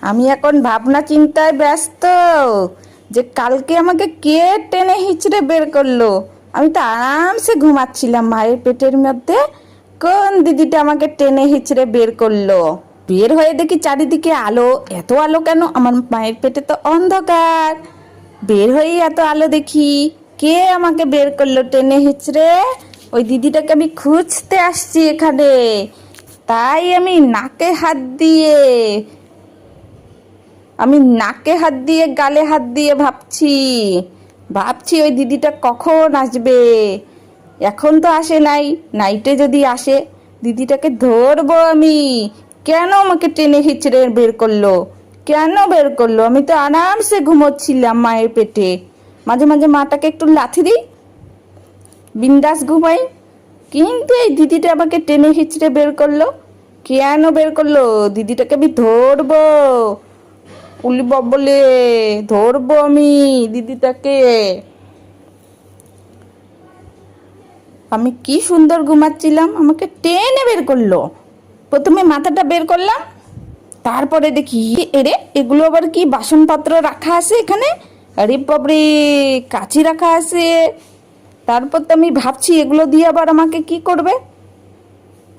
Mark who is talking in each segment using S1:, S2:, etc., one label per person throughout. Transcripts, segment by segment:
S1: আমি এখন ভাবনা চিন্তায় ব্যস্ত যে কালকে আমাকে কে টেনে হিচড়ে বের করলো। আমি তো আরামসে ঘুমাচ্ছিলাম মায়ের পেটের মধ্যে, কোন দিদিটা আমাকে টেনে হিচড়ে বের করলো। বের হয়ে দেখি চারিদিকে আলো। এত আলো কেন? আমার মায়ের পেটে তো অন্ধকার। বের হয়েই এত আলো দেখি। কে আমাকে বের করলো টেনে হিচড়ে? ওই দিদিটাকে আমি খুঁজতে আসছি এখানে। তাই আমি নাকে হাত দিয়ে গালে হাত দিয়ে ভাবছি ভাবছি ওই দিদিটা কখন আসবে। এখন তো আসে নাই, নাইটে যদি আসে দিদিটাকে ধরবো আমি। কেন আমাকে টেনে হিচড়ে বের করলো? কেন বের করলো? আমি তো আরামসে ঘুমোচ্ছিলাম মায়ের পেটে। মাঝে মাঝে মাটাকে একটু লাথি দিই, বিন্দাস ঘুমাই। কিন্তু এই দিদিটা আমাকে টেনে হিচড়ে বের করলো। কেন বের করলো? দিদিটাকে আমি ধরবো, উলি বলে ধরবো আমি দিদিটাকে। আমি কি সুন্দর ঘুমাচ্ছিলাম, আমাকে টেনে বের করলো। প্রথমে মাথাটা বের করলাম, তারপরে দেখি এরে এগুলো আবার কি বাসনপত্র রাখা আছে এখানে। আরে বাবরে, কাচি রাখা আছে। তারপর তো আমি ভাবছি এগুলো দিয়ে আবার আমাকে কি করবে।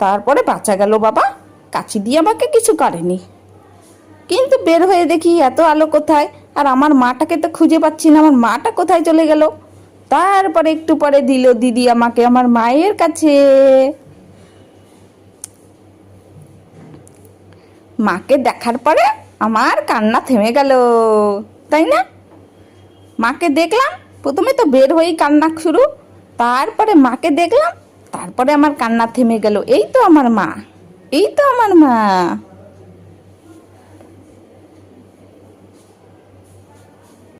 S1: তারপরে বাঁচা গেল বাবা, কাচি দিয়ে আমাকে কিছু করেনি। কিন্তু বের হয়ে দেখি এত আলো কোথায়, আর আমার মাটাকে তো খুঁজে পাচ্ছি না। আমার মাটা কোথায় চলে গেল? তারপরে একটু পরে দিল দিদি আমাকে আমার মায়ের কাছে। মাকে দেখার পরে আমার কান্না থেমে গেল, তাই না? মাকে দেখলাম, প্রথমে তো বের হয়েই কান্না শুরু, তারপরে মাকে দেখলাম, তারপরে আমার কান্না থেমে গেল। এই তো আমার মা, এই তো আমার মা।